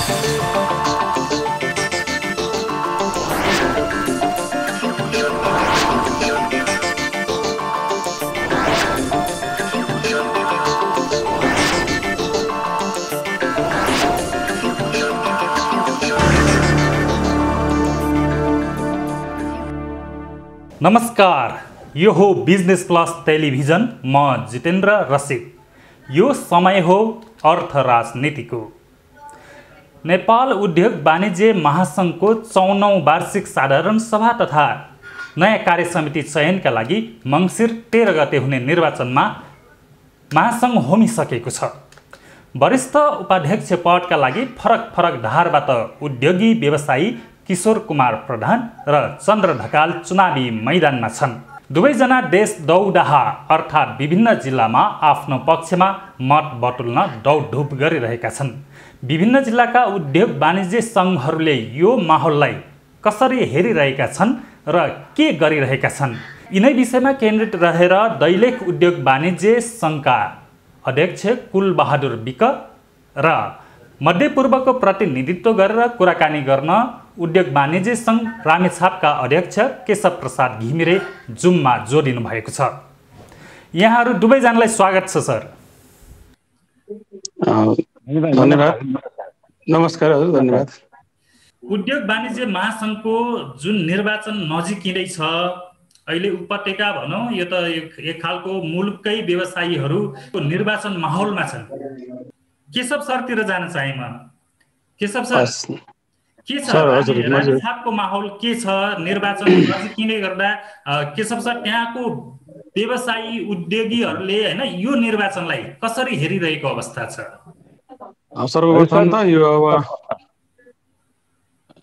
नमस्कार, यो हो बिजनेस प्लस टेलिभिजन। म जितेन्द्र रसिक। यो समय हो अर्थ राजनीतिको। नेपाल उद्योग वाणिज्य महासङ्घको 54औं वार्षिक साधारण सभा तथा नयाँ कार्य समिति चयनका लागि मङ्सिर 13 गते हुने निर्वाचनमा महासङ्घ होमिसकेको छ। वरिष्ठ उपाध्यक्ष पदका लागि फरक फरक धारबाट उद्योगी व्यवसायी किशोर कुमार प्रधान र चन्द्र ढकाल चुनावी मैदानमा छन्। दुवैजना देश दौडाहा अर्थात् विभिन्न जिल्लामा आफ्नो पक्षमा मत बटुल्न दौडधुप गरिरहेका छन्। विभिन्न जिल्लाका उद्योग वाणिज्य सङ्घहरूले यो माहौललाई कसरी हेरिरहेका छन् र के गरिरहेका छन्, यिनै विषयमा केन्द्रित रहेर दैलेख उद्योग वाणिज्य सङ्घका अध्यक्ष कुलबहादुर विक र मध्यपूर्वको प्रतिनिधित्व गरेर कुराकानी गर्न उद्योग वाणिज्य सङ्घ रामेछापका अध्यक्ष केशव प्रसाद घिमिरे जुममा जोडिनु भएको छ। यहाँहरू दुवैजनालाई स्वागत छ सर। धन्यवाद। नमस्कार हजुर, धन्यवाद। उद्योग वाणिज्य महासङ्घको जुन निर्वाचन नजिकै छ, अहिले उपत्यका भनौँ, यो त एक खालको मुलुककै व्यवसायीहरूको निर्वाचन माहौलमा छन्। केशव सरतिर जान चाहे म। केशव सर, के छ रामेछापको माहौल, के छ निर्वाचन नजिकै गर्दा? केशव सर, त्यहाँको व्यवसायी उद्योगीहरूले हैन यो निर्वाचनलाई कसरी हेरिरहेको अवस्था छ? सर्वप्रथम त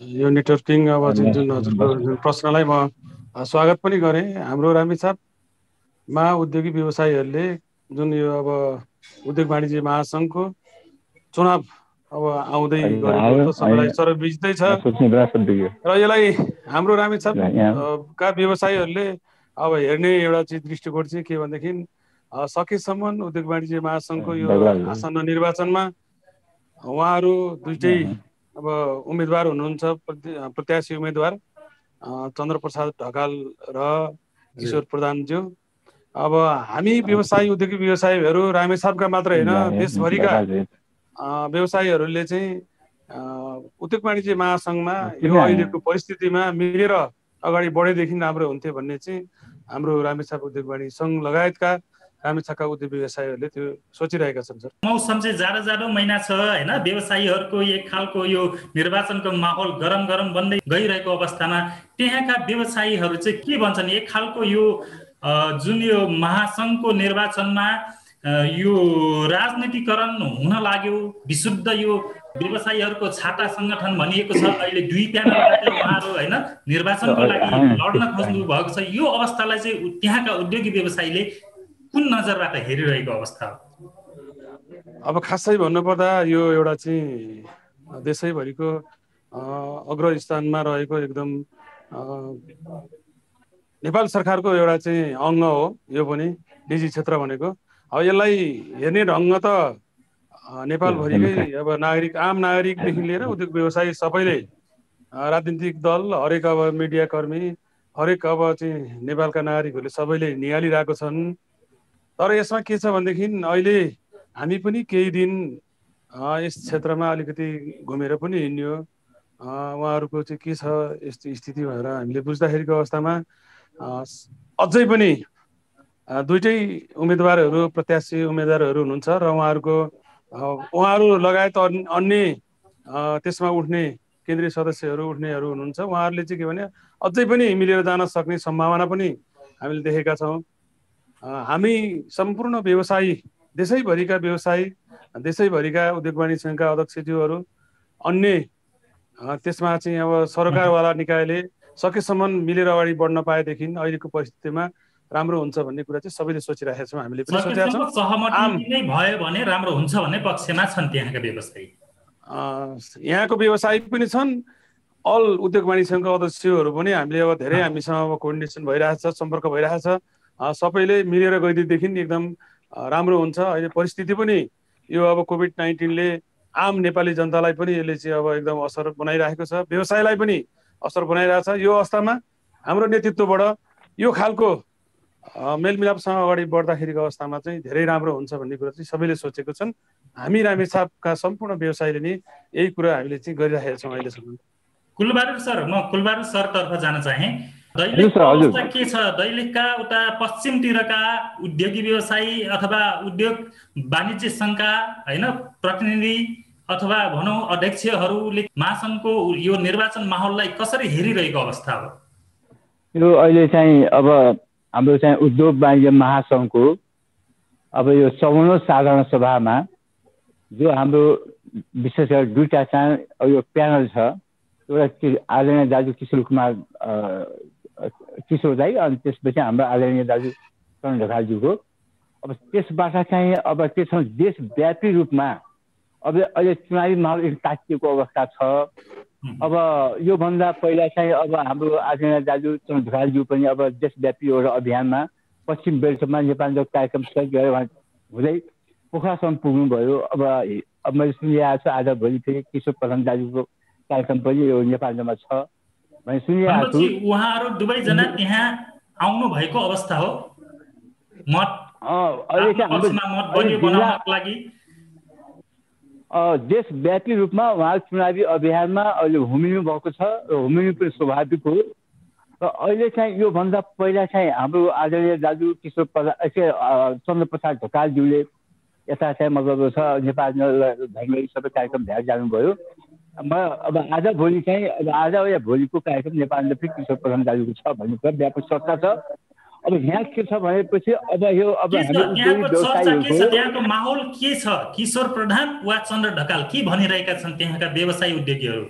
यो नेटवर्किङ जुन हजुरको प्रश्नलाई म स्वागत पनि गरेँ। हाम्रो रामेछापमा उद्योगी व्यवसायीहरूले जुन यो उद्योग वाणिज्य महासङ्घको चुनाव आउँदै गरेको त सबैलाई सर्वविदितै छ र यसलाई हाम्रो रामेछापका व्यवसायीहरूले हेर्ने एउटा दृष्टिकोण चाहिँ के भनेदेखि सकेसम्म उद्योग वाणिज्य महासङ्घको यो आसन्न निर्वाचनमा उहाँहरू दुईटै उम्मेदवार हुनुहुन्छ, प्रत्याशी उम्मेदवार चन्द्र प्रसाद ढकाल र किशोर प्रधानज्यू। हामी व्यवसायी उद्योगी व्यवसायीहरू रामेछापका मात्र होइन, देशभरिका व्यवसायीहरूले चाहिँ उद्योग वाणिज्य महासङ्घमा यो अहिलेको परिस्थितिमा मिलेर अगाडि बढेदेखि राम्रो हुन्थ्यो भन्ने चाहिँ हाम्रो रामेछाप उद्योग वाणिज्य सङ्घ लगायतका रामेछापका उद्योग व्यवसायीहरूले त्यो सोचिरहेका छन्। सर, मौसम चाहिँ जाडो महिना छ हैन, व्यवसायीहरूको एक खालको यो निर्वाचनको माहौल गरम बन्दै गइरहेको अवस्थामा त्यहाँका व्यवसायीहरू चाहिँ के भन्छन्? एक खालको यो जुन यो महासङ्घको निर्वाचनमा यो राजनीतिकरण हुन लाग्यो, विशुद्ध यो व्यवसायीहरूको छाता सङ्गठन भनिएको छ। अहिले दुई प्यानलबाट उहाँहरू हैन निर्वाचनको लागि लड्न खोज्नु भएको छ। यो अवस्थालाई चाहिँ त्यहाँका उद्योगी व्यवसायीले कुन नजरबाट हेरिरहेको अवस्था हो? खासै भन्नुपर्दा यो एउटा चाहिँ देशैभरिको अग्रस्थानमा रहेको एकदम नेपाल सरकारको एउटा चाहिँ अङ्ग हो। यो पनि निजी क्षेत्र भनेको यसलाई हेर्ने ढङ्ग त नेपालभरिकै नागरिक, आम नागरिकदेखि लिएर उद्योग व्यवसायी सबैले, राजनीतिक दल, हरेक मिडियाकर्मी, हरेक चाहिँ नेपालका नागरिकहरूले सबैले निहालिरहेको छन्। तर यसमा के छ भनेदेखि अहिले हामी पनि केही दिन यस क्षेत्रमा अलिकति घुमेर पनि हिँड्यो। उहाँहरूको चाहिँ के छ यस्तो स्थिति भनेर हामीले बुझ्दाखेरिको अवस्थामा अझै पनि दुईटै उम्मेदवारहरू, प्रत्याशी उम्मेदवारहरू हुनुहुन्छ र उहाँहरू लगायत अन्य त्यसमा उठ्ने केन्द्रीय सदस्यहरू उठ्नेहरू हुनुहुन्छ। उहाँहरूले चाहिँ के भने अझै पनि मिलेर जान सक्ने सम्भावना पनि हामीले देखेका छौँ। हामी सम्पूर्ण व्यवसायी, देशैभरिका व्यवसायी, देशैभरिका उद्योग वाणिज्य सङ्घका अध्यक्षज्यूहरू, अन्य त्यसमा चाहिँ सरकारवाला निकायले सकेसम्म मिलेर अगाडि बढ्न पाएदेखि अहिलेको परिस्थितिमा राम्रो हुन्छ भन्ने कुरा चाहिँ सबैले सोचिरहेका छौँ। हामीले पनि सोचेका छौँ सहमति नै भयो भने राम्रो हुन्छ भन्ने पक्षमा छन् त्यहाँका व्यवसायी। यहाँको व्यवसायी पनि छन्, अल उद्योग वाणिज्य सङ्घका अध्यक्षहरू पनि हामीले धेरै हामीसँग कोअर्डिनेसन भइरहेछ, सम्पर्क भइरहेछ। सबैले मिलेर गइदिएदेखि एकदम राम्रो हुन्छ। अहिले परिस्थिति पनि यो कोभिड-19ले आम नेपाली जनतालाई पनि यसले चाहिँ अब एकदम असर बनाइरहेको छ, व्यवसायलाई पनि असर बनाइरहेको छ। यो अवस्थामा हाम्रो नेतृत्वबाट यो खालको मेलमिलापसँग अगाडि बढ्दाखेरिको अवस्थामा चाहिँ धेरै राम्रो हुन्छ भन्ने कुरा चाहिँ सबैले सोचेको छन्। हामी रामेछापका सम्पूर्ण व्यवसायीले नि यही कुरा हामीले चाहिँ गरिरहेका छौँ अहिलेसम्म। कुलबहादुर सर, म कुलबहादुर सरतर्फ जान चाहे। दैलेखको अवस्था के छ? दैलेखका उता पश्चिमतिरका उद्योगी व्यवसायी अथवा उद्योग वाणिज्य सङ्घका होइन प्रतिनिधि अथवा भनौँ अध्यक्षहरूले महासङ्घको यो निर्वाचन माहौललाई कसरी हेरिरहेको अवस्था हो? यो अहिले चाहिँ अब हाम्रो चाहिँ उद्योग वाणिज्य महासङ्घको अब यो 54औं साधारण सभामा जो हाम्रो विशेष गरेर दुईटा चाहिँ यो प्यानल छ। एउटा आदरणीय दाजु किशोर कुमार किशोर दाई, अनि त्यसपछि हाम्रो आदरणीय दाजु चरण ढकालज्यूको। अब त्यसबाट चाहिँ अब त्यसमा देशव्यापी रूपमा अब अहिले चुनावी माहौल तातिएको अवस्था छ। अब योभन्दा पहिला चाहिँ अब हाम्रो आदरणीय दाजु चरण ढकालज्यू पनि अब देशव्यापी एउटा अभियानमा पश्चिम बेल्टमा नेपाल कार्यक्रम सहित गरेर उहाँ हुँदै पोखरासम्म पुग्नुभयो। अब मैले सुनिरहेको छु आज भोलि फेरि किशोर प्रधान दाजुको कार्यक्रम पनि यो नेपालमा छ भने सुनिरहेको छु। उहाँहरू दुवैजना त्यहाँ आउनु भएको अवस्था हो। देशव्यापी रूपमा उहाँ चुनावी अभियानमा अहिले हुमिनु भएको छ र हुमिनु पनि स्वाभाविक हो। र अहिले चाहिँ योभन्दा पहिला चाहिँ हाम्रो आदरणीय दाजु किशोर चन्द्रप्रसाद ढकालज्यूले यता चाहिँ मतलब छ नेपाल धर्मले सबै कार्यक्रम भएर जानुभयो। अब आज भोलि चाहिँ आज या भोलिको कार्यक्रम नेपालमा फेरि किशोर प्रधान दाजुको छ भन्ने कुरा व्यापक चर्चा छ। अब यहाँ के छ भनेपछि अब यो अब त्यहाँको माहौल के छ? किशोर प्रधान वा चन्द्र ढकाल के भनिरहेका छन् त्यहाँका व्यवसायी उद्योगीहरू?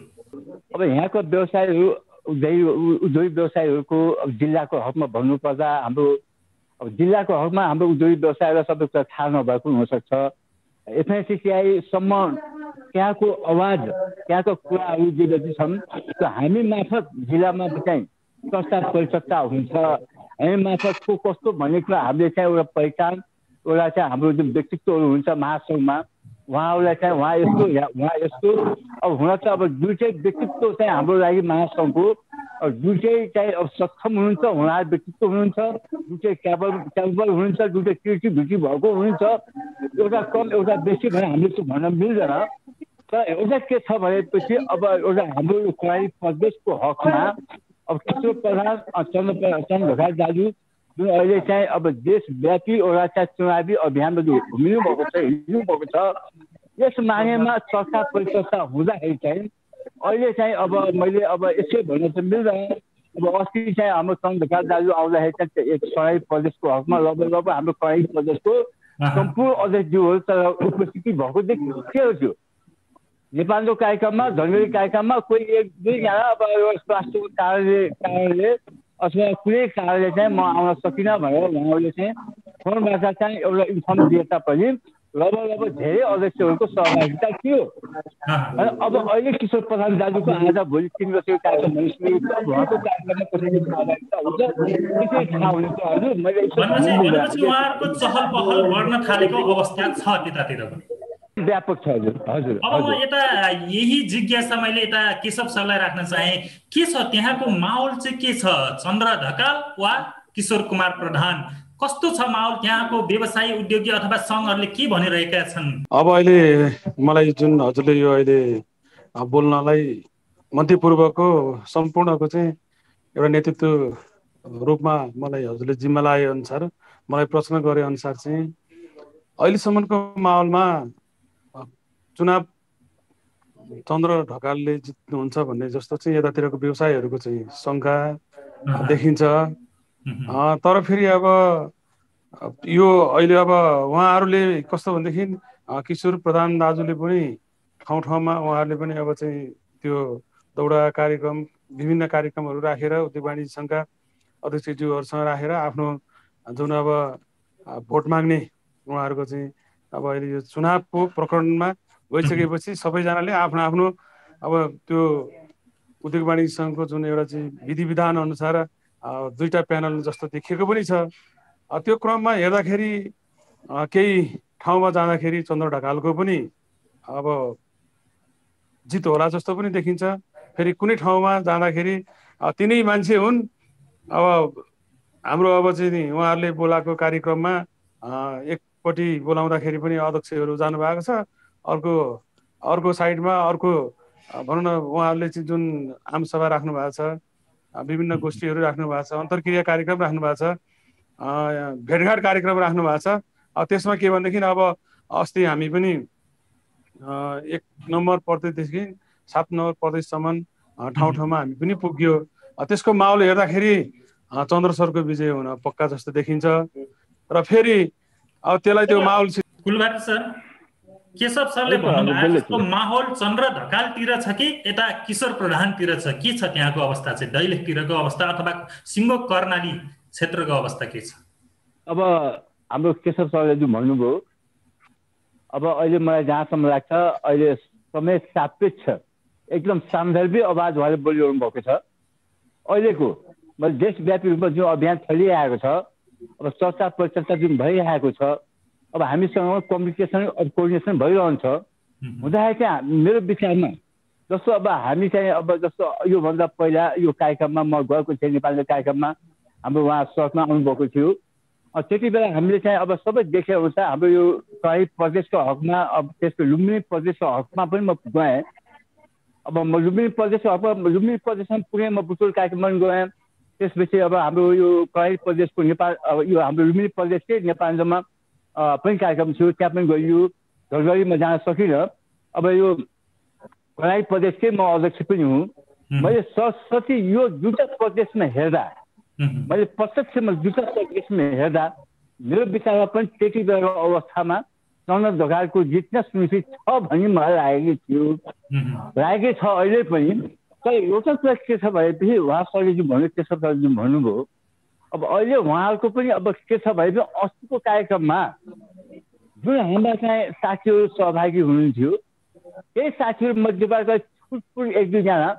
अब यहाँको व्यवसायीहरू उद्योगी व्यवसायीहरूको जिल्लाको हकमा भन्नुपर्दा हाम्रो अब जिल्लाको हकमा हाम्रो उद्योगी व्यवसायलाई सबै कुरा थाहा नभएको हुनसक्छ। एफएससिसिआईसम्म त्यहाँको आवाज त्यहाँको कुराहरू जे जति छन् त्यो हामी मार्फत जिल्लामा चाहिँ चर्चा परिचर्चा हुन्छ। हामी मार्फतको कस्तो भन्ने कुरा हामीले चाहिँ एउटा पहिचान एउटा चाहिँ हाम्रो जुन व्यक्तित्वहरू हुन्छ महासङ्घमा उहाँहरूलाई चाहिँ उहाँ यस्तो अब हुन त अब दुईटै व्यक्तित्व चाहिँ हाम्रो लागि महासङ्घको दुईटै चाहिँ अब सक्षम हुनुहुन्छ, उहाँहरू व्यक्तित्व हुनुहुन्छ, दुईटै क्यापेबल हुनुहुन्छ, दुईटै क्रिएटिभिटी भएको हुनुहुन्छ। एउटा कम एउटा बेसी भनेर हामीले त्यो भन्न मिल्दैन। तर एउटा के छ भनेपछि अब एउटा हाम्रो कर्णाली प्रदेशको हकमा अब किशोर प्रधान चन्द्र ढकाल दाजु जुन अहिले चाहिँ अब देशव्यापी एउटा चाहिँ चुनावी अभियानमा जो हिँड्नुभएको छ यस मानेमा चर्चा परिचर्चा हुँदाखेरि चाहिँ अहिले चाहिँ अब मैले अब यसै भन्न चाहिँ मिल्दैन। अब अस्ति चाहिँ हाम्रो चन्द्र ढकाल दाजु आउँदाखेरि चाहिँ कर्णाली प्रदेशको हकमा लगभग हाम्रो कर्णाली प्रदेशको सम्पूर्ण अध्यक्षज्यूहरू तर उपस्थिति भएको देखियो। नेपालको कार्यक्रममा धनगढी कार्यक्रममा कोही एक दुईजना अब स्वास्थ्यको कारणले अथवा कुनै कारणले चाहिँ म आउन सकिनँ भनेर उहाँहरूले चाहिँ फोनबाट चाहिँ एउटा इन्फर्म दिए तापनि लगभग धेरै अध्यक्षहरूको सहभागिता थियो। अब अहिले किशोर प्रधान दाजुको आज भोलि 3 वर्षको कार्यक्रम भनिसकेको छ। उहाँको कार्यक्रममा कसैको सहभागिता हुन्छ त्यसै थाहा हुनेछ। हजुर मैले उहाँहरूको चहल पहल बढ्न थालेको अवस्था छ त्यतातिर व्यापक छ। हजुर अब म यता यही जिज्ञासा मैले यता केशव सरलाई राख्न चाहे। के छ त्यहाँको माहौल चाहिँ के छ? चन्द्र ढकाल वा किशोर कुमार प्रधान कस्तो छ माहौल? त्यहाँको व्यवसायी उद्योगी अथवा सङ्घहरूले के भनिरहेका छन्? अब अहिले मलाई जुन हजुरले यो अहिले बोल्नलाई मध्यपूर्वको सम्पूर्णको चाहिँ एउटा नेतृत्व रूपमा मलाई हजुरले जिम्मा लागे अनुसार मलाई प्रश्न गरे अनुसार चाहिँ अहिलेसम्मको माहौलमा चुनाव चन्द्र ढकालले जित्नुहुन्छ भन्ने जस्तो चाहिँ यतातिरको व्यवसायीहरूको चाहिँ शङ्का देखिन्छ। तर फेरि अब यो अहिले अब उहाँहरूले कस्तो भनेदेखि किशोर प्रधान दाजुले पनि ठाउँ ठाउँमा उहाँहरूले पनि अब चाहिँ त्यो दौडा कार्यक्रम विभिन्न कार्यक्रमहरू राखेर उद्योग वाणिज्य सङ्घका अध्यक्षज्यूहरूसँग राखेर आफ्नो जुन अब भोट माग्ने उहाँहरूको चाहिँ अब अहिले यो चुनावको प्रकरणमा गइसकेपछि सबैजनाले आफ्नो आफ्नो अब त्यो उद्योग वाणिज्य सङ्घको जुन एउटा चाहिँ विधि विधान अनुसार दुईटा प्यानल जस्तो देखिएको पनि छ। त्यो क्रममा हेर्दाखेरि केही ठाउँमा जाँदाखेरि चन्द्र ढकालको पनि अब जित होला जस्तो पनि देखिन्छ। फेरि कुनै ठाउँमा जाँदाखेरि तिनै मान्छे हुन्। अब हाम्रो अब चाहिँ नि उहाँहरूले बोलाएको कार्यक्रममा एकपट्टि बोलाउँदाखेरि पनि अध्यक्षहरू जानुभएको छ, अर्को साइडमा अर्को भनौँ न उहाँहरूले चाहिँ जुन आमसभा राख्नु भएको छ, विभिन्न गोष्ठीहरू राख्नु भएको छ, अन्तर्क्रिया कार्यक्रम राख्नु भएको छ, भेटघाट कार्यक्रम राख्नु भएको छ। त्यसमा के भनेदेखि अब अस्ति हामी पनि 1 नम्बर प्रदेशदेखि 7 नम्बर प्रदेशसम्म ठाउँ ठाउँमा हामी पनि पुग्यो। त्यसको माहौल हेर्दाखेरि चन्द्र सरको विजय हुन पक्का जस्तो देखिन्छ। र फेरि अब त्यसलाई त्यो माहौल कुलबारी सर, केशव सरले भन्नुभएको जस्तो माहौल चन्द्र ढकालतिर छ कि यता किशोर प्रधानतिर छ? के छ त्यहाँको अवस्था चाहिँ, दैलेखतिरको अवस्था अथवा सिङ्गो कर्णाली क्षेत्रको अवस्था के छ? अब हाम्रो केशव सरले जुन भन्नुभयो, अब अहिले मलाई जहाँसम्म लाग्छ अहिले समय सापेक्ष एकदम सान्दर्भिक आवाज उहाँले बोलिरहनु भएको छ। अहिलेको देशव्यापी रूपमा जुन अभियान चलिरहेको छ, अब चर्चा परिचर्चा जुन भइरहेको छ, अब हामीसँग कम्युनिकेसन कोर्डिनेसन भइरहन्छ हुँदाखेरि चाहिँ मेरो विचारमा जस्तो अब हामी चाहिँ अब जस्तो योभन्दा पहिला यो कार्यक्रममा म गएको थिएँ, नेपालको कार्यक्रममा हाम्रो उहाँ सडकमा आउनुभएको थियो। त्यति बेला हामीले चाहिँ अब सबै देखे अनुसार हाम्रो यो तराई प्रदेशको हकमा, अब त्यसको लुम्बिनी प्रदेशको हकमा पनि म गएँ। अब म लुम्बिनी प्रदेशको हकमा लुम्बिनी प्रदेशमा पुगेँ, म बुटोल कार्यक्रममा गएँ। त्यसपछि अब हाम्रो यो तराई प्रदेशको नेपाल, अब यो हाम्रो लुम्बिनी प्रदेशकै नेपालमा पनि कार्यक्रम थियो, त्यहाँ पनि गइयो। झलगढीमा जान सकिनँ। अब यो तराई प्रदेशकै म अध्यक्ष पनि हुँ। मैले सरस्वती यो दुईटा प्रदेशमा हेर्दा, मैले प्रत्यक्षमा दुईटा प्रदेशमा हेर्दा मेरो विचारमा पनि त्यति बेलाको अवस्थामा चन्द्र ढकालको जित नै सुनिश्चित छ भन्ने मलाई लागेकै छ अहिले पनि। तर एउटा कुरा के छ भनेपछि उहाँ सरले जुन भन्नु, केशव सरले जुन भन्नुभयो, अब अहिले उहाँहरूको पनि अब के छ भने अस्तिको कार्यक्रममा जुन हाम्रा चाहिँ साथीहरू सहभागी हुनुहुन्थ्यो, त्यही साथीहरू मध्येबाट छुटपुट 1-2 जना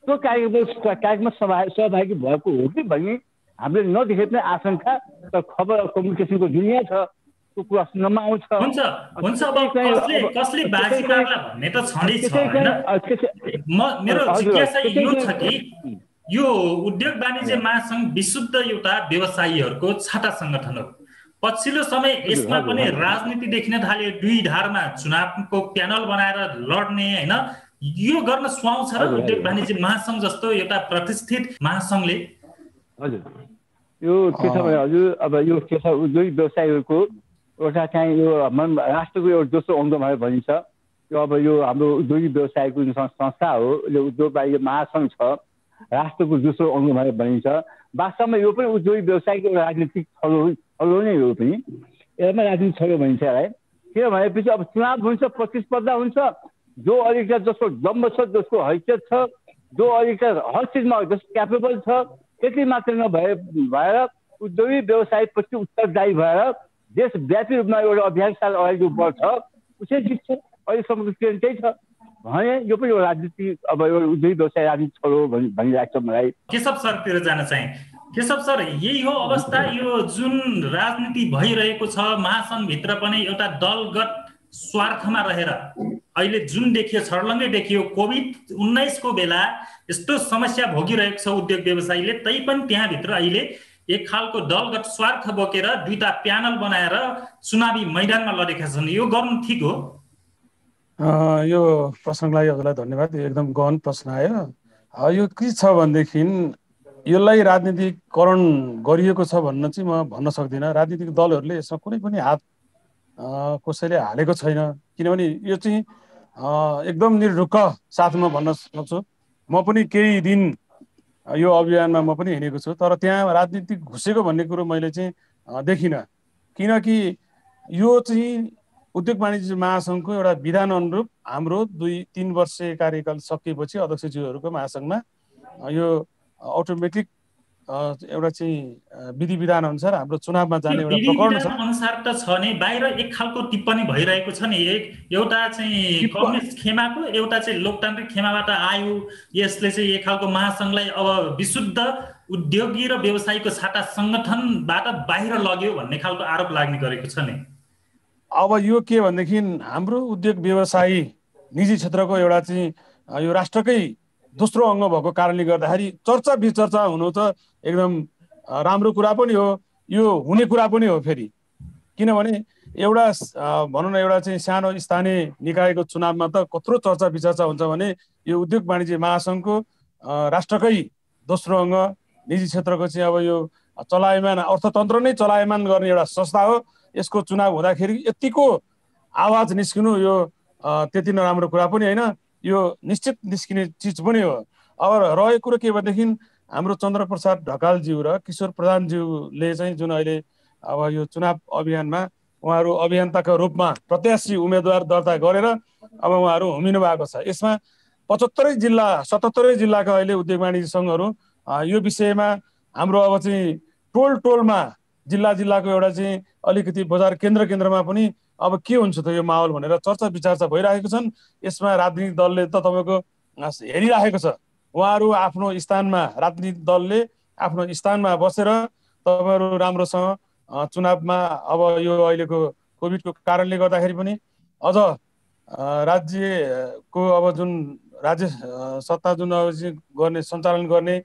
त्यो कार्यक्रममा सहभागी भएको हो कि भन्ने हामीले नदेखे पनि आशंका, तर खबर कम्युनिकेसनको दुनियाँ छ, त्यो कुरा सुन्नमा आउँछ। हुन्छ हुन्छ, अब कसले बाजी मार्ला भन्ने त छँदै छ हैन। मेरो जिज्ञासा यो छ कि यो उद्योग वाणिज्य महासंघ विशुद्ध एउटा व्यवसायीहरूको छाता संगठन हो। पछिल्लो समय यसमा पनि राजनीति देखिन थाल्यो, दुई धारमा चुनावको प्यानल बनाएर लड्ने हैन, यो गर्न सुहाउँछ र उद्योग वाणिज्य महासंघ जस्तो एउटा प्रतिष्ठित महासंघले? हजुर, यो के छ भने हजुर, अब यो के छ, उद्योग व्यवसायीहरूको एउटा चाहिँ यो राष्ट्रको एउटा दोस्रो अङ्ग भनेर भनिन्छ। यो अब यो हाम्रो उद्योग व्यवसायको संस्था हो, यो उद्योग वाणिज्य महासंघ छ, राष्ट्रको दोस्रो अङ्ग भनेर भनिन्छ। वास्तवमा यो पनि उद्योग व्यवसायको राजनीतिक छलो नै हो पनि, यसमा राजनीतिक छलो भनिन्छ है। किन भनेपछि अब चुनाव हुन्छ, प्रतिस्पर्धा हुन्छ, जो अलिकति जसको दम्ब छ, जसको हैसियत छ, जो अलिकति हर चिजमा जस्तो क्यापेबल छ, त्यति मात्र भएर उद्योगी व्यवसायपछि उत्तरदायी भएर देशव्यापी रूपमा एउटा अभियान साल अगाडि जो बढ्छ उसै जित्छ। अहिलेसम्मको ट्रेन्ड त्यही छ भने यो पनि राजनीति, अब एउटा उद्योगी व्यवसाय राजनीति छोडो भनिरहेको छ मलाई। केशव सरतिर जान चाहे। केशव सर, यही हो अवस्था, यो जुन राजनीति भइरहेको छ महासंघभित्र पनि एउटा दलगत स्वार्थमा रहेर अहिले जुन देखियो, छर्लङ्गै देखियो। कोभिड-19 को बेला यस्तो समस्या भोगिरहेको छ उद्योग व्यवसायीले, तै पनि त्यहाँभित्र अहिले एक खालको दलगत स्वार्थ बोकेर दुईटा प्यानल बनाएर चुनावी मैदानमा लडेका छन्। यो गर्नु ठिक हो? यो प्रश्नलाई हजुरलाई धन्यवाद, एकदम गहन प्रश्न आयो। यो के छ भनेदेखि यसलाई राजनीतिकरण गरिएको छ भन्न चाहिँ म भन्न सक्दिनँ। राजनीतिक दलहरूले यसमा कुनै पनि हात कसैले हालेको छैन, किनभने यो चाहिँ एकदम निर्ढुक्क साथमा भन्न सक्छु। म पनि केही दिन यो अभियानमा म पनि हिँडेको छु, तर त्यहाँ राजनीतिक घुसेको भन्ने कुरो मैले चाहिँ देखिनँ। किनकि यो चाहिँ उद्योग वाणिज्य महासंघको एउटा विधान अनुरूप हाम्रो 2-3 वर्ष कार्यकाल सकिएपछि अध्यक्षज्यूहरूको महासंघमा यो अटोमेटिक एउटा चाहिँ विधि विधान अनुसार हाम्रो चुनावमा जाने एउटा प्रकरण छ। अनुसार त छ नि, बाहिर एक खालको टिप्पणी भइरहेको छ नि, एउटा चाहिँ कम्युनिस्ट खेमाको, एउटा चाहिँ लोकतान्त्रिक खेमाबाट आयो, यसले चाहिँ एक खालको महासंघलाई अब विशुद्ध उद्योगी र व्यवसायीको छाता संगठनबाट बाहिर लग्यो भन्ने खालको आरोप लाग्ने गरेको छ नि। अब यो के भनेदेखि हाम्रो उद्योग व्यवसायी निजी क्षेत्रको एउटा चाहिँ यो राष्ट्रकै दोस्रो अङ्ग भएको कारणले गर्दाखेरि चर्चा विचर्चा हुनु त एकदम राम्रो कुरा पनि हो, यो हुने कुरा पनि हो। फेरि किनभने एउटा भनौँ न एउटा चाहिँ सानो स्थानीय निकायको चुनावमा त कत्रो चर्चा विचर्चा हुन्छ भने यो उद्योग वाणिज्य महासङ्घको राष्ट्रकै दोस्रो अङ्ग निजी क्षेत्रको चाहिँ अब यो चलायमान अर्थतन्त्र नै चलायमान गर्ने एउटा संस्था हो। यसको चुनाव हुँदाखेरि यतिको आवाज निस्किनु यो त्यति नराम्रो कुरा पनि होइन, यो निश्चित निस्किने चिज पनि हो। अब रहेको कुरो के भनेदेखि हाम्रो चन्द्रप्रसाद ढकालज्यू र किशोर प्रधानज्यूले चाहिँ जुन अहिले अब यो चुनाव अभियानमा उहाँहरू अभियन्ताको रूपमा प्रत्याशी उम्मेदवार दर्ता गरेर अब उहाँहरू होमिनु भएको छ। यसमा 75 जिल्ला 77 जिल्लाका अहिले उद्योग वाणिज्य सङ्घहरू यो विषयमा हाम्रो अब चाहिँ टोलमा जिल्लाको एउटा चाहिँ अलिकति बजार केन्द्रमा पनि अब के हुन्छ त यो माहौल भनेर चर्चा विचर्चा भइरहेको छन्। यसमा राजनीतिक दलले त तपाईँको हेरिरहेको छ। उहाँहरू आफ्नो स्थानमा राजनीतिक दलले आफ्नो स्थानमा बसेर तपाईँहरू राम्रोसँग चुनावमा अब यो अहिलेको कोभिडको कारणले गर्दाखेरि पनि अझ राज्यको अब जुन राज्य सत्ता जुन अब गर्ने सञ्चालन गर्ने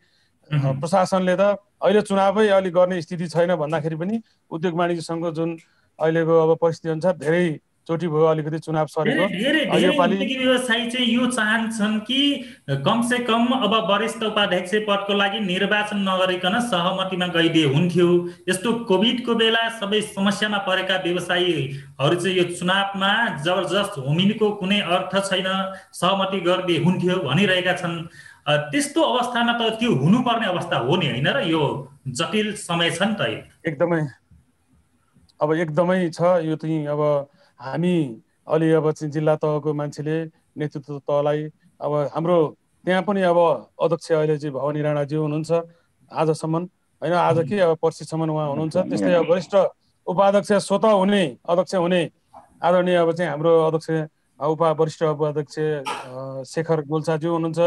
प्रशासनले त अहिले चुनावै अलि गर्ने स्थिति छैन भन्दाखेरि पनि उद्योग वाणिज्य सङ्घको जुन अहिलेको अब परिस्थिति अनुसार धेरै चोटि भयो अलिकति चुनाव सरेको। व्यवसायी चाहिँ यो चाहन्छन् कि कमसे कम अब वरिष्ठ उपाध्यक्ष पदको लागि निर्वाचन नगरिकन सहमतिमा गइदिए हुन्थ्यो। यस्तो कोभिडको बेला सबै समस्यामा परेका व्यवसायीहरू चाहिँ यो चुनावमा जबरजस्त होमिनुको कुनै अर्थ छैन, सहमति गरिदिए हुन्थ्यो भनिरहेका छन्। त्यस्तो अवस्थामा त त्यो हुनुपर्ने अवस्था हो नि होइन र? यो जटिल समय छ नि त। एकदमै छ यो चाहिँ अब हामी अलि अब चाहिँ जिल्ला तहको मान्छेले नेतृत्व तहलाई अब हाम्रो त्यहाँ पनि अब अध्यक्ष अहिले चाहिँ भवानी राणाज्यू हुनुहुन्छ आजसम्म होइन, आज के अब पर्सिसम्म उहाँ हुनुहुन्छ। त्यस्तै अब वरिष्ठ उपाध्यक्ष स्वतः हुने अध्यक्ष हुने आदरणीय अब चाहिँ हाम्रो अध्यक्ष वरिष्ठ उपाध्यक्ष शेखर गोल्छाज्यू हुनुहुन्छ।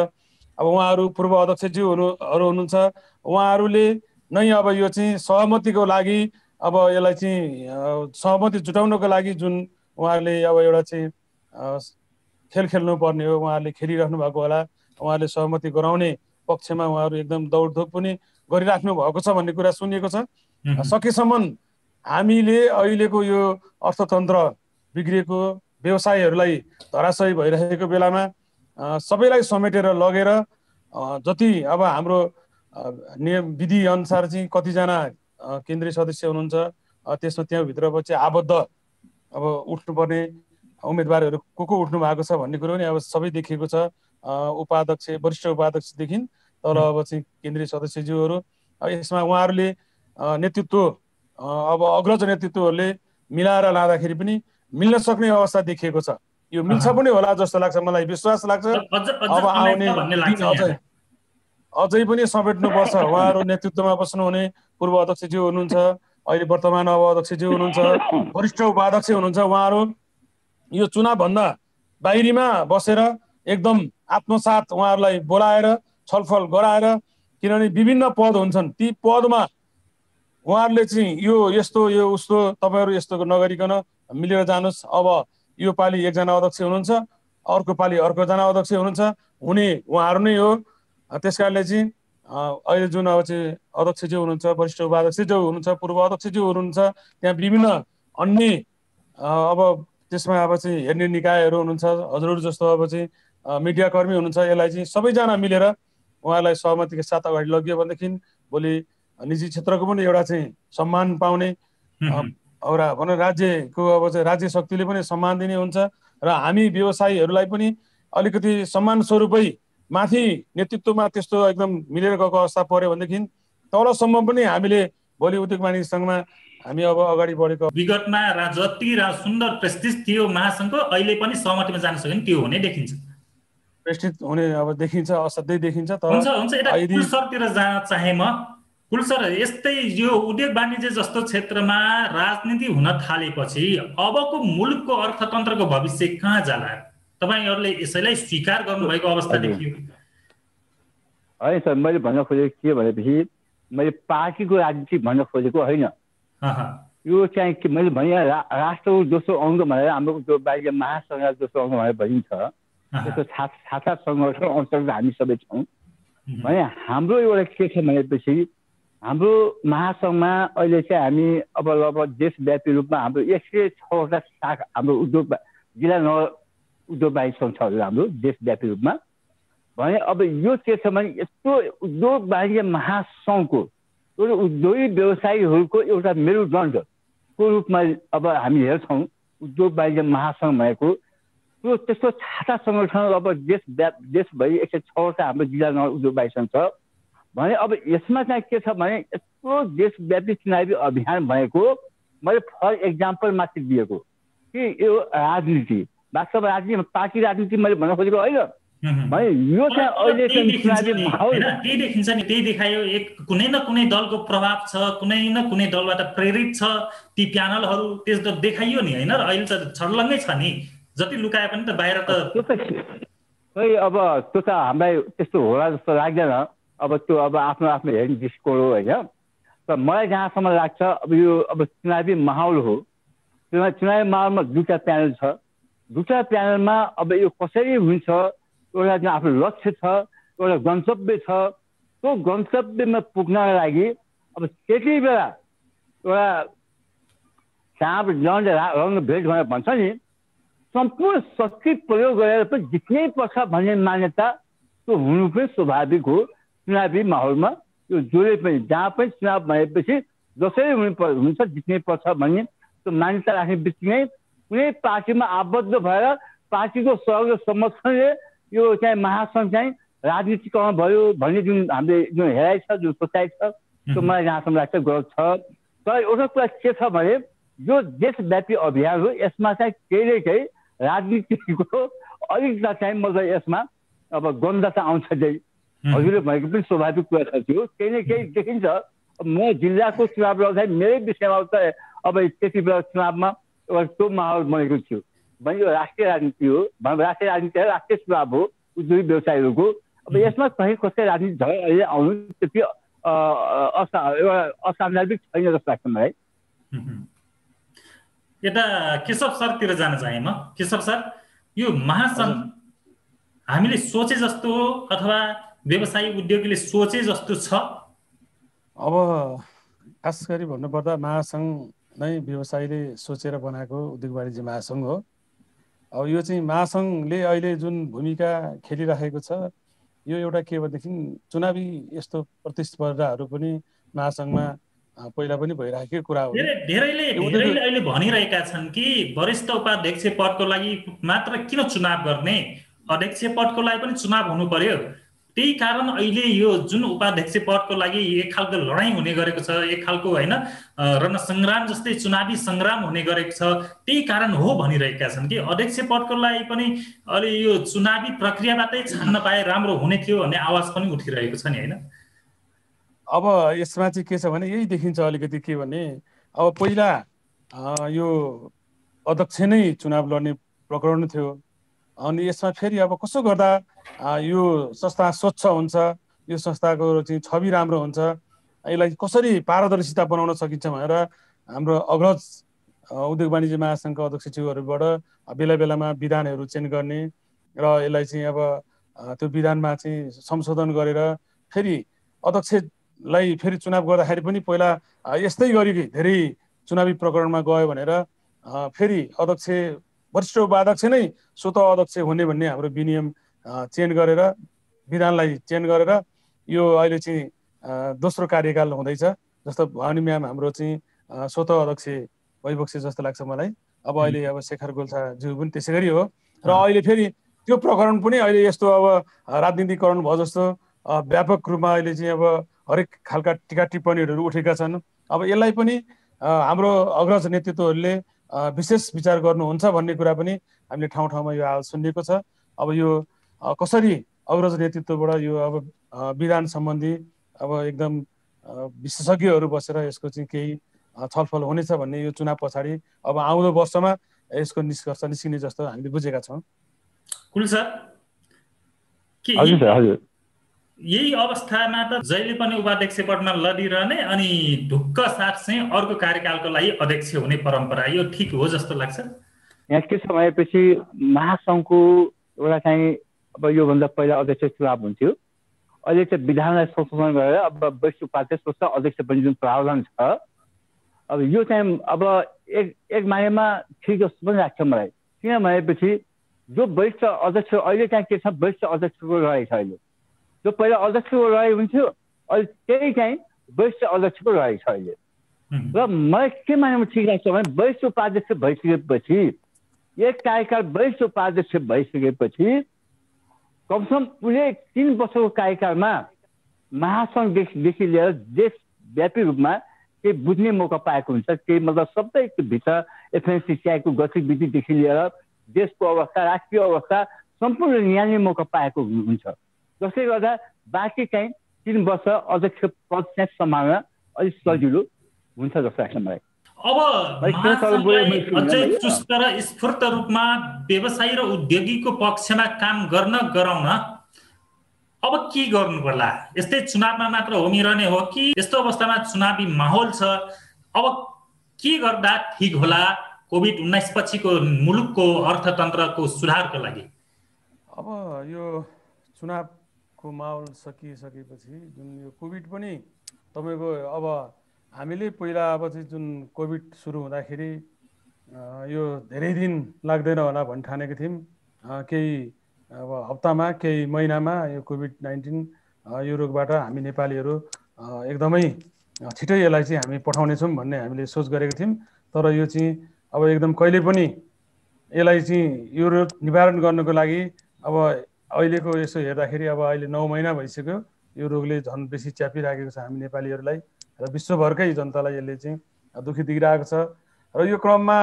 अब उहाँहरू पूर्व अध्यक्षज्यूहरू हुनुहुन्छ। उहाँहरूले नै अब यो चाहिँ सहमतिको लागि अब यसलाई चाहिँ सहमति जुटाउनको लागि जुन उहाँहरूले अब एउटा चाहिँ खेल खेल्नु पर्ने हो, उहाँहरूले खेलिराख्नु भएको होला। उहाँहरूले सहमति गराउने पक्षमा उहाँहरू एकदम दौडधोप पनि गरिराख्नु भएको छ भन्ने कुरा सुनिएको छ। सकेसम्म हामीले अहिलेको यो अर्थतन्त्र बिग्रिएको व्यवसायहरूलाई धराशयी भइरहेको बेलामा सबैलाई समेटेर लगेर जति अब हाम्रो नियम विधि अनुसार चाहिँ कतिजना केन्द्रीय सदस्य हुनुहुन्छ त्यसमा त्यहाँभित्र पछि आबद्ध अब उठ्नुपर्ने उम्मेदवारहरू को उठ्नु भएको छ भन्ने कुरो पनि अब सबै देखिएको छ। उपाध्यक्ष वरिष्ठ उपाध्यक्षदेखि तर अब चाहिँ केन्द्रीय सदस्यज्यूहरू यसमा उहाँहरूले नेतृत्व अब अग्रज नेतृत्वहरूले मिलाएर लाँदाखेरि पनि मिल्न सक्ने अवस्था देखिएको छ। यो मिल्छ पनि होला जस्तो लाग्छ, मलाई विश्वास लाग्छ। अब आउने दिन अझै पनि समेट्नुपर्छ। उहाँहरू नेतृत्वमा बस्नुहुने पूर्व अध्यक्षज्यू हुनुहुन्छ, अहिले वर्तमान अब अध्यक्षज्यू हुनुहुन्छ, वरिष्ठ उपाध्यक्ष हुनुहुन्छ। उहाँहरू यो चुनावभन्दा बाहिरीमा बसेर एकदम आत्मसात उहाँहरूलाई बोलाएर छलफल गराएर, किनभने विभिन्न पद हुन्छन्, ती पदमा उहाँहरूले चाहिँ यो यस्तो यो उस्तो तपाईँहरू यस्तो नगरिकन मिलेर जानुहोस्। अब यो पालि एकजना अध्यक्ष हुनुहुन्छ, अर्को पालि अर्कोजना अध्यक्ष हुनुहुन्छ, हुने उहाँहरू नै हो। त्यस कारणले चाहिँ अहिले जुन अब चाहिँ अध्यक्षज्यू हुनुहुन्छ, वरिष्ठ उपाध्यक्षज्यू हुनुहुन्छ, पूर्व अध्यक्षज्यू हुनुहुन्छ, त्यहाँ विभिन्न अन्य अब त्यसमा अब चाहिँ हेर्ने निकायहरू हुनुहुन्छ, हजुरहरू जस्तो अब चाहिँ मिडियाकर्मी हुनुहुन्छ। यसलाई चाहिँ सबैजना मिलेर उहाँलाई सहमतिको साथ अगाडि लगियो भनेदेखि भोलि निजी क्षेत्रको पनि एउटा चाहिँ सम्मान पाउने एउटा भनौँ राज्यको अब चाहिँ राज्य शक्तिले पनि सम्मान दिने हुन्छ र हामी व्यवसायीहरूलाई पनि अलिकति सम्मान स्वरूपै माथि नेतृत्वमा त्यस्तो एकदम मिलेर गएको अवस्था पर्यो भनेदेखि तलसम्म पनि हामीले भोलि उद्योग वाणिज्य सङ्घमा हामी अब अगाडि बढेको। विगतमा जति सुन्दर प्रेस्टिज थियो महासङ्घको अहिले पनि सहमतिमा जान सक्यो नि त्यो हुने देखिन्छ, प्रेस्टिज हुने अब देखिन्छ, असाध्यै देखिन्छ। तर हुन्छ यता कुलसरतिर जान चाहे म। कुलसर, यस्तै यो उद्योग वाणिज्य जस्तो क्षेत्रमा राजनीति हुन थालेपछि अबको मुलुकको अर्थतन्त्रको भविष्य कहाँ जाला? तपाईहरुले यसैलाई स्वीकार गर्नुभएको अवस्था देखियो। होइन सर, मैले भन्न खोजेको के भनेपछि मैले पार्टीको राजनीति भन्न खोजेको होइन। यो चाहिँ के मैले भने राष्ट्रको दोस्रो अङ्ग भनेर हाम्रो जो बाहिर महासङ्घ दोस्रो अङ्ग भनेर भनिन्छ, त्यस्तो छाता सङ्घर्ष अन्तर्गत हामी सबै छौँ भने हाम्रो एउटा के छ भनेपछि हाम्रो महासङ्घमा अहिले चाहिँ हामी अब लगभग देशव्यापी रूपमा हाम्रो 106वटा शाखा हाम्रो उद्योग जिल्ला उद्योग वाणिज्य सङ्घ छ हाम्रो देशव्यापी रूपमा भने अब यो के छ भने यस्तो उद्योग वाणिज्य महासङ्घको एउटा उद्योगी व्यवसायीहरूको एउटा मेरुदण्डको रूपमा अब हामी हेर्छौँ उद्योग वाणिज्य महासङ्घ भएको त्यो त्यस्तो छाता सङ्गठन अब देशभरि 106वटा हाम्रो जिल्ला उद्योग वाणिज्य सङ्घ छ भने अब यसमा चाहिँ के छ भने यस्तो देशव्यापी चुनावी अभियान भएको मैले फर एक्जाम्पल मात्र दिएको कि यो राजनीति वास्तवमा राजनीति पार्टी राजनीति मैले भन्न खोजेको होइन भने यो चाहिँ अहिले चाहिँ चुनावी माहौल त्यही देखिन्छ नि त्यही देखायो एक कुनै न कुनै दलको प्रभाव छ कुनै न कुनै दलबाट प्रेरित छ ती प्यानलहरू त्यस्तो देखाइयो नि होइन र अहिले त छर्लङ्गै छ नि जति लुकाए पनि त बाहिर त खै अब त्यो त हामीलाई त्यस्तो होला जस्तो लाग्दैन अब त्यो अब आफ्नो आफ्नो हेर्ने दृष्टिकोण हो होइन तर मलाई जहाँसम्म लाग्छ अब यो अब चुनावी माहौल हो चुनावी माहौलमा दुईवटा प्यानल छ दुईवटा प्यानलमा अब यो कसरी हुन्छ एउटा जुन आफ्नो लक्ष्य छ एउटा गन्तव्य छ त्यो गन्तव्यमा पुग्नका लागि अब त्यति बेला एउटा चाँप रङ भेट भनेर भन्छ नि सम्पूर्ण शक्ति प्रयोग गरेर पनि जित्नै पर्छ भन्ने मान्यता त्यो हुनु पनि स्वाभाविक हो चुनावी माहौलमा यो जसले पनि जहाँ पनि चुनाव भएपछि जसरी हुन्छ जित्नै पर्छ भन्ने त्यो मान्यता राख्ने बित्तिकै नै कुनै पार्टीमा आबद्ध भएर पार्टीको सहयोग र समर्थनले यो चाहिँ महासङ्घ चाहिँ राजनीतिकरण भयो भन्ने जुन हामीले जुन हेराइ छ जुन सोचाइ छ त्यो मलाई जहाँसम्म लाग्छ गलत छ तर एउटा कुरा के छ भने यो देशव्यापी अभियान हो यसमा चाहिँ केही न केही राजनीतिको अलिकता चाहिँ मतलब यसमा अब गन्ध चाहिँ आउँछ चाहिँ हजुरले भनेको पनि स्वाभाविक कुरा छ त्यो केही न केही देखिन्छ म जिल्लाको चुनाव लड्दाखेरि मेरै विषयमा त अब त्यति बेला चुनावमा एउटा त्यो माहौल बनेको थियो भने यो राष्ट्रिय राजनीति हो राष्ट्रिय राजनीति राष्ट्रिय चुनाव हो उद्योगी व्यवसायीहरूको अब यसमा कहीँ कसै राजनीति झगडा अहिले आउनु त्यति एउटा असान्दर्भिक छैन जस्तो लाग्छ मलाई यता केशव सरतिर जान चाहे म केशव सर यो महासङ्घ हामीले सोचे जस्तो हो अथवा व्यवसायी उद्योगीले सोचे जस्तो छ अब खास गरी भन्नुपर्दा महासङ्घ नै व्यवसायीले सोचेर बनाएको उद्योग वाणिज्य महासङ्घ हो अब यो चाहिँ महासङ्घले अहिले जुन भूमिका खेलिरहेको छ यो एउटा के भनेदेखि चुनावी यस्तो प्रतिस्पर्धाहरू पनि महासङ्घमा पहिला पनि भइरहेको कुरा हो धेरैले अहिले भनिरहेका छन् कि वरिष्ठ उपाध्यक्ष पदको लागि मात्र किन चुनाव गर्ने अध्यक्ष पदको लागि पनि चुनाव हुनु पर्यो त्यही कारण अहिले यो जुन उपाध्यक्ष पदको लागि एक खालको लडाईँ हुने गरेको छ एक खालको होइन रणसङ्ग्राम जस्तै चुनावी सङ्ग्राम हुने गरेको छ त्यही कारण हो भनिरहेका छन् कि अध्यक्ष पदको लागि पनि अहिले यो चुनावी प्रक्रियाबाटै छान्न पाए राम्रो हुने थियो भन्ने आवाज पनि उठिरहेको छ नि होइन अब यसमा चाहिँ के छ भने यही देखिन्छ अलिकति के भने अब पहिला यो अध्यक्ष नै चुनाव लड्ने प्रकरण थियो अनि यसमा फेरि अब कसो गर्दा यो संस्था स्वच्छ हुन्छ यो संस्थाको चाहिँ छवि राम्रो हुन्छ यसलाई कसरी पारदर्शिता बनाउन सकिन्छ भनेर हाम्रो अग्रज उद्योग वाणिज्य महासङ्घका अध्यक्षज्यूहरूबाट बेला बेलामा विधानहरू चेन्ज गर्ने र यसलाई चाहिँ अब त्यो विधानमा चाहिँ संशोधन गरेर फेरि अध्यक्षलाई फेरि चुनाव गर्दाखेरि पनि पहिला यस्तै गरी धेरै चुनावी प्रकरणमा गयो भनेर फेरि अध्यक्ष वरिष्ठ उपाध्यक्ष नै स्वत अध्यक्ष हुने भन्ने हाम्रो विनियम चेन्ज गरेर विधानलाई चेन्ज गरेर यो अहिले चाहिँ दोस्रो कार्यकाल हुँदैछ जस्तो भवानी म्याम हाम्रो चाहिँ स्वत अध्यक्ष भइबक्से जस्तो लाग्छ मलाई अब अहिले अब शेखर गोल्छाज्यू पनि त्यसै गरी हो र अहिले फेरि त्यो प्रकरण पनि अहिले यस्तो अब राजनीतिकरण भयो जस्तो व्यापक रूपमा अहिले चाहिँ अब हरेक खालका टिका टिप्पणीहरू उठेका छन् अब यसलाई पनि हाम्रो अग्रज नेतृत्वहरूले विशेष विचार गर्नुहुन्छ भन्ने कुरा पनि हामीले ठाउँ ठाउँमा यो आवाज सुनिएको छ अब यो कसरी अग्रज नेतृत्वबाट यो अब विधान सम्बन्धी अब एकदम विशेषज्ञहरू बसेर यसको चाहिँ केही छलफल हुनेछ भन्ने यो चुनाव पछाडि अब आउँदो वर्षमा यसको निष्कर्ष निस्किने जस्तो हामीले बुझेका छौँ। कुल सर के यही अवस्थामा त जहिले पनि उपाध्यक्ष पदमा लडिरहने अनि ढुक्क साथ चाहिँ अर्को कार्यकालको लागि अध्यक्ष हुने परम्परा यो ठिक हो जस्तो लाग्छ? यहाँ के छ भनेपछि महासङ्घको एउटा चाहिँ अब योभन्दा पहिला अध्यक्ष चुनाव हुन्थ्यो, अहिले चाहिँ विधानलाई संशोधन गरेर अब वरिष्ठ उपाध्यक्ष अध्यक्ष पनि जुन प्रावधान छ, अब यो चाहिँ अब एक मानेमा ठिक जस्तो पनि लाग्छ मलाई। किन भनेपछि जो वरिष्ठ अध्यक्ष अहिले चाहिँ के छ, वरिष्ठ अध्यक्षको रहेछ अहिले, जो पहिला अध्यक्षको रहे हुन्थ्यो अहिले त्यही चाहिँ वरिष्ठ अध्यक्षको रहेछ अहिले। र मलाई के मानेमा ठिक लाग्छ भने वरिष्ठ उपाध्यक्ष भइसकेपछि, एक कार्यकाल वरिष्ठ उपाध्यक्ष भइसकेपछि कमसेकम उसले 3 वर्षको कार्यकालमा महासङ्घदेखि लिएर देशव्यापी रूपमा केही बुझ्ने मौका पाएको हुन्छ। केही मतलब सबैको भित्र एफएनसिसिआईको गतिविधिदेखि लिएर देशको अवस्था, राष्ट्रिय अवस्था सम्पूर्ण निहाल्ने मौका पाएको हुन्छ, जसले गर्दा बाँकी चाहिँ 3 वर्ष अध्यक्ष पद चाहिँ सम्हाल्न अलिक सजिलो हुन्छ जस्तो लाग्छ मलाई। अब महासङ्घलाई अझै चुस्त र स्फूर्त रूपमा व्यवसायी र उद्योगीको पक्षमा काम गराउन अब के गर्नु पर्ला? यस्तै चुनावमा मात्र होमिरहने हो कि यस्तो अवस्थामा चुनावी माहौल छ, अब के गर्दा ठिक होला कोभिड-19 पछिको मुलुकको अर्थतन्त्रको सुधारको लागि? अब यो चुनावको माहौल सकिसकेपछि जुन यो कोभिड पनि तपाईँको अब हामीले पहिला अब चाहिँ जुन कोभिड सुरु हुँदाखेरि यो धेरै दिन लाग्दैन होला भन्ने ठानेको थियौँ। केही अब हप्तामा केही महिनामा यो कोभिड-19 यो रोगबाट हामी नेपालीहरू एकदमै छिटै यसलाई चाहिँ हामी पठाउनेछौँ भन्ने हामीले सोच गरेको थियौँ। तर यो चाहिँ अब एकदम कहिले पनि यसलाई चाहिँ यो रोग निवारण गर्नको लागि अब अहिलेको यसो हेर्दाखेरि अब अहिले 9 महिना भइसक्यो यो रोगले झन् बेसी च्यापिराखेको छ हामी नेपालीहरूलाई र विश्वभरकै जनतालाई यसले चाहिँ दुखी दिइरहेको छ। र यो क्रममा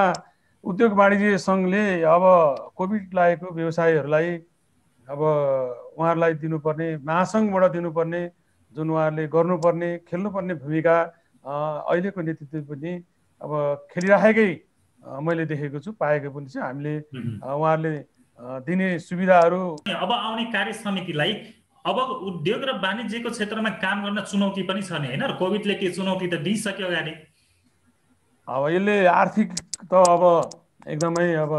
उद्योग वाणिज्य सङ्घले अब कोभिड लागेको व्यवसायीहरूलाई अब उहाँहरूलाई दिनुपर्ने, महासङ्घबाट दिनुपर्ने जुन उहाँहरूले गर्नुपर्ने खेल्नुपर्ने भूमिका अहिलेको नेतृत्व पनि अब खेलिराखेकै मैले देखेको छु, पाएको पनि छु। हामीले उहाँहरूले दिने सुविधाहरू अब आउने कार्य समितिलाई अब उद्योग र वाणिज्यको क्षेत्रमा काम गर्न चुनौती पनि छ नि हैन? कोभिडले के चुनौती त दिइसक्यो अगाडि। अब यसले आर्थिक त अब एकदमै अब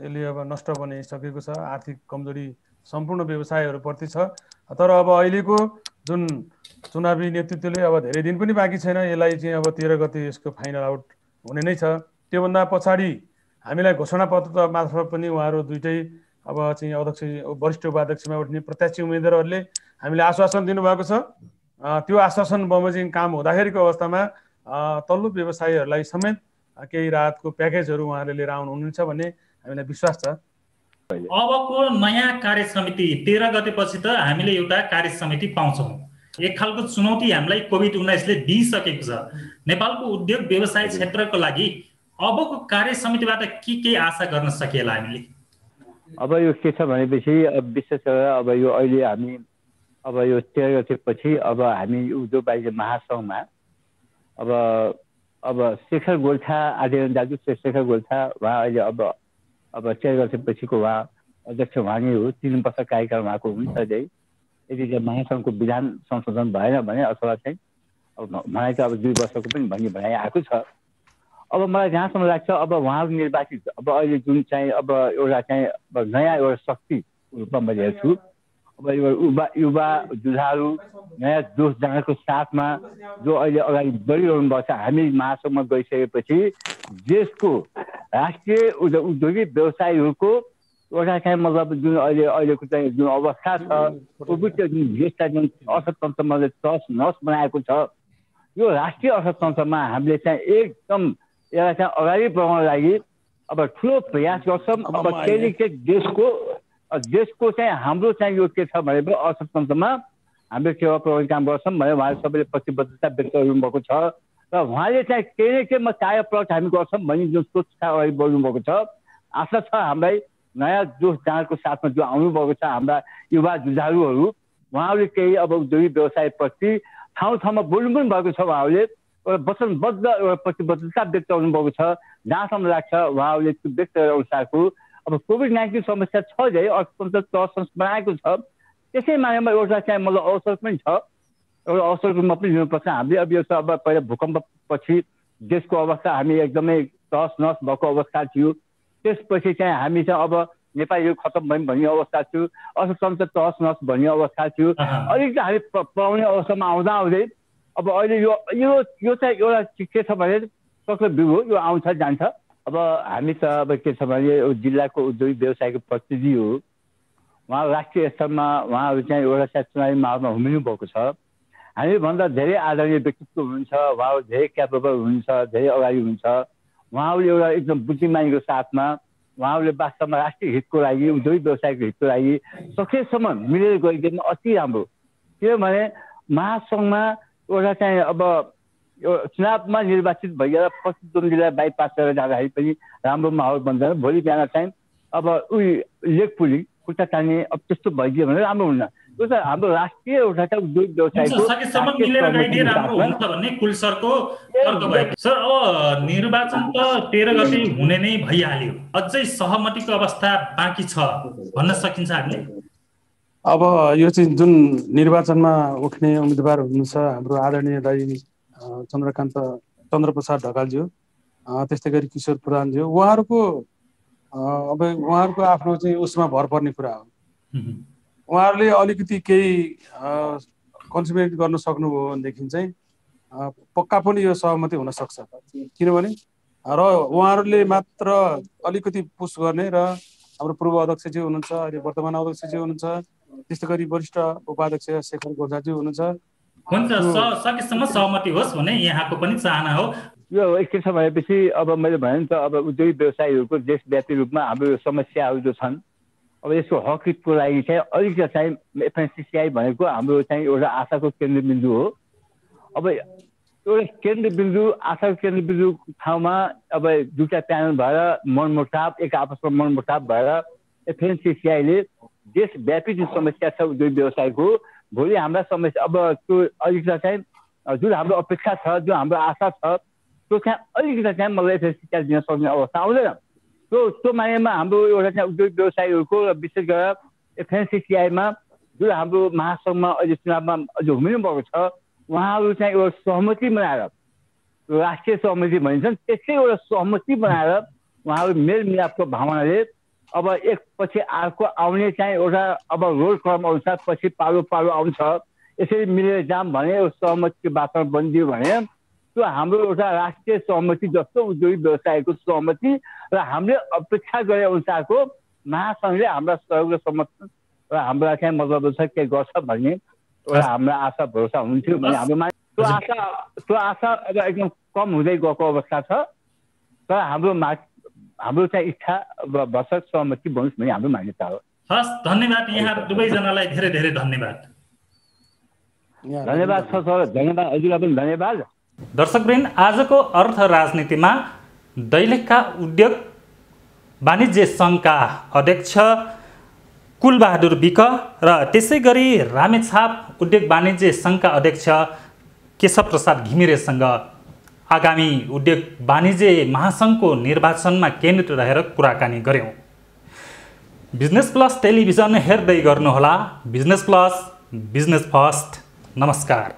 यसले अब नष्ट बनाइसकेको छ, आर्थिक कमजोरी सम्पूर्ण व्यवसायहरूप्रति छ। तर अब अहिलेको जुन चुनावी नेतृत्वले अब धेरै दिन पनि बाँकी छैन, यसलाई चाहिँ अब 13 गते यसको फाइनल आउट हुने नै छ। त्योभन्दा पछाडि हामीलाई घोषणापत्र मार्फत पनि उहाँहरू दुइटै अब चाहिँ अध्यक्ष वरिष्ठ उपाध्यक्षमा उठ्ने प्रत्याशी उम्मेदवारहरूले हामीले आश्वासन दिनुभएको छ। त्यो आश्वासन बमोजिम काम हुँदाखेरिको अवस्थामा तल्लो व्यवसायीहरूलाई समेत केही राहतको प्याकेजहरू उहाँहरूले लिएर आउनुहुन्छ भन्ने हामीलाई विश्वास छ। अबको नयाँ कार्य समिति 13 गते पछि त हामीले एउटा कार्य समिति पाउँछौँ। एक खालको चुनौती हामीलाई कोभिड-19 ले दिइसकेको छ। नेपालको उद्योग व्यवसाय क्षेत्रको लागि अबको कार्य समितिबाट के आशा गर्न सकिएला हामीले? अब यो के छ भनेपछि विशेष गरेर अब यो अहिले हामी अब यो 13 गतेपछि अब हामी उद्योग वाणिज्य महासङ्घमा अब शेखर गोल्छा आदरणीय दाजु शेखर गोल्छा उहाँ अहिले अब 13 गतेपछिको उहाँ अध्यक्ष उहाँ नै हो। 3 वर्ष कार्यकाल उहाँको हुन्छ चाहिँ यदि महासङ्घको विधान संशोधन भएन भने अथवा चाहिँ अब मलाई त अब 2 वर्षको पनि भन्ने भनाइ आएको छ। अब मलाई जहाँसम्म लाग्छ अब उहाँहरू निर्वाचित अब अहिले जुन चाहिँ अब एउटा चाहिँ अब नयाँ एउटा शक्ति रूपमा मैले हेर्छु। अब युवा जुझारु नयाँ जोस जाँगरको साथमा जो अहिले अगाडि बढिरहनु भएको छ। हामी महासङ्घमा गइसकेपछि देशको राष्ट्रिय उद्योगिक व्यवसायीहरूको एउटा चाहिँ मतलब जुन अहिलेको चाहिँ जुन अवस्था छ, कोभिडको जुन देशलाई जुन अर्थतन्त्रमा तस नस बनाएको छ, यो राष्ट्रिय अर्थतन्त्रमा हामीले चाहिँ एकदम यसलाई चाहिँ अगाडि बढाउनको लागि अब ठुलो प्रयास गर्छौँ। अब डेलिकेट देशको चाहिँ हाम्रो चाहिँ यो के छ भने अर्थतन्त्रमा हामीले सेवा पुर्याउने काम गर्छौँ भने उहाँले सबैले प्रतिबद्धता व्यक्त गर्नुभएको छ र उहाँले चाहिँ केही न केही कार्य प्रयोग हामी गर्छौँ भन्ने जुन सोच अगाडि बढ्नुभएको छ। आशा छ हामीलाई नयाँ जोस जाँगरको साथमा जो आउनुभएको छ हाम्रा युवा जुझारुहरू, उहाँहरूले केही अब उद्योगिक व्यवसायप्रति ठाउँ ठाउँमा बोल्नु पनि भएको छ। उहाँहरूले एउटा वचनबद्ध एउटा प्रतिबद्धता व्यक्त गर्नुभएको छ। जहाँसम्म लाग्छ उहाँहरूले त्यो व्यक्त गरे अनुसारको अब कोभिड-19 समस्या छ जै अर्थतन्त्र तहस बनाएको छ, त्यसै मानेमा एउटा चाहिँ मतलब अवसर पनि छ। एउटा अवसरको रूपमा पनि लिनुपर्छ हामीले। अब यो अब पहिला भूकम्पपछि देशको अवस्था हामी एकदमै तहस नहस भएको अवस्था थियो। त्यसपछि चाहिँ हामी चाहिँ अब नेपाल यो खतम भयो भन्ने अवस्था थियो, अर्थतन्त्र तहस नहस भन्ने अवस्था थियो। अलिकति हामी पढाउने अवस्थामा आउँदा आउँदै अब अहिले यो चाहिँ एउटा के छ भने चक्रवृद्धि हो, यो आउँछ जान्छ। अब हामी त अब के छ भने जिल्लाको उद्योग व्यवसायको प्रतिनिधि हो, उहाँ राष्ट्रिय स्तरमा उहाँहरू चाहिँ एउटा चाहिँ चुनावी माहौलमा उम्रिनु भएको छ। हामीभन्दा धेरै आदरणीय व्यक्तित्व हुनुहुन्छ, उहाँहरू धेरै क्यापेबल हुनुहुन्छ, धेरै अगाडि हुनुहुन्छ। उहाँहरूले एउटा एकदम बुद्धिमानीको साथमा उहाँहरूले वास्तवमा राष्ट्रिय हितको लागि उद्योग व्यवसायको हितको लागि सकेसम्म मिलेर गइदिनु अति राम्रो। किनभने महासङ्घमा एउटा चाहिँ अब यो चुनावमा निर्वाचित भइएर प्रतिद्वन्द्वीलाई बाइपास गरेर जाँदाखेरि पनि राम्रो माहौल बन्दैन। भोलि बिहान चाहिँ अब लेख पुलिङ खुट्टा तान्ने अब त्यस्तो भइदियो भने राम्रो हुन्न। त्यो चाहिँ हाम्रो राष्ट्रिय एउटा चाहिँ उद्योग व्यवसायको सकेसम्म मिलेर गइदिए राम्रो हुन्छ भन्ने कुल सरको तर्क भएको। सर अब निर्वाचन त 13 गते हुने नै भइहाल्यो, अझै सहमतिको अवस्था बाँकी छ भन्न सकिन्छ हामीले? अब यो चाहिँ जुन निर्वाचनमा उठ्ने उम्मेदवार हुनुहुन्छ हाम्रो आदरणीय दाइ चन्द्रप्रसाद ढकालज्यू, त्यस्तै गरी किशोर प्रधानज्यू, उहाँहरूको आफ्नो चाहिँ उसमा भर पर्ने कुरा हो। उहाँहरूले अलिकति केही कन्सुमेट गर्न सक्नुभयो भनेदेखि चाहिँ पक्का पनि यो सहमति हुन सक्छ। किनभने र उहाँहरूले मात्र अलिकति पुस गर्ने र हाम्रो पूर्व अध्यक्षजी हुनुहुन्छ, अहिले वर्तमान अध्यक्षजी हुनुहुन्छ, त्यस्तै गरी वरिष्ठ उपाध्यक्ष शेखर गोर्खाजी हुनुहुन्छ। हुन्छ, सकेसम्म सहमति होस् भन्ने यहाँको पनि चाहना हो। यो के छ भनेपछि अब मैले भने नि त अब उद्योग व्यवसायीहरूको देशव्यापी रूपमा हाम्रो समस्याहरू जो छन्, अब यसको हक हितको लागि चाहिँ अलिकति चाहिँ एफएनसिसिआई भनेको हाम्रो चाहिँ एउटा आशाको केन्द्रबिन्दु हो। अब एउटा केन्द्रबिन्दु आशाको केन्द्रबिन्दु ठाउँमा अब दुईटा प्यानल भएर मनमुटाव, एक आपसमा मनमुटाव भएर एफएनसिसिआईले देशव्यापी जुन समस्या छ उद्योग व्यवसायको, भोलि हाम्रा समस्या अब त्यो अलिकति चाहिँ जुन हाम्रो अपेक्षा छ, जुन हाम्रो आशा छ, त्यो चाहिँ अलिकति चाहिँ मलाई एफएनसिसिआई दिन सक्ने अवस्था आउँदैन। त्यो मानेमा हाम्रो एउटा चाहिँ उद्योग व्यवसायीहरूको विशेष गरेर एफएनसिसिआईमा जुन हाम्रो महासङ्घमा अहिले चुनावमा अझ हुनु भएको छ, उहाँहरू चाहिँ एउटा सहमति बनाएर, राष्ट्रिय सहमति भनिन्छ त्यस्तै एउटा सहमति बनाएर उहाँहरू मेलमिलापको भावनाले अब एकपछि अर्को आउने चाहिँ एउटा अब रोल क्रम अनुसार पछि पालो आउँछ, यसरी मिलेर जाम भने सहमतिको वातावरण बनिदियो भने त्यो हाम्रो एउटा राष्ट्रिय सहमति जस्तो उद्योग व्यवसायको सहमति र हामीले अपेक्षा गरे अनुसारको महासङ्घले हाम्रा सहयोग र समर्थन र हाम्रा चाहिँ मतलब छ के गर्छ भन्ने एउटा हाम्रो आशा भरोसा हुन्थ्यो भने हाम्रोमा त्यो आशा अब एकदम कम हुँदै गएको अवस्था छ। तर हाम्रो चाहिँ इच्छा भरसक सहमति बनोस् भन्ने हाम्रो मान्यता हो। हस्, धन्यवाद यहाँ दुवैजनालाई, धेरै धेरै धन्यवाद। धन्यवाद छ सर, धन्यवाद हजुरलाई पनि धन्यवाद। दर्शकवृन्द, आजको अर्थ राजनीतिमा दैलेखका उद्योग वाणिज्य सङ्घका अध्यक्ष कुलबहादुर विक र त्यसै गरी रामेछाप उद्योग वाणिज्य सङ्घका अध्यक्ष केशव प्रसाद घिमिरेसँग आगामी उद्योग वाणिज्य महासङ्घको निर्वाचनमा केन्द्रित रहेर कुराकानी गऱ्यौँ। बिजनेस प्लस टेलिभिजन हेर्दै गर्नुहोला। Business plus, business first. नमस्कार।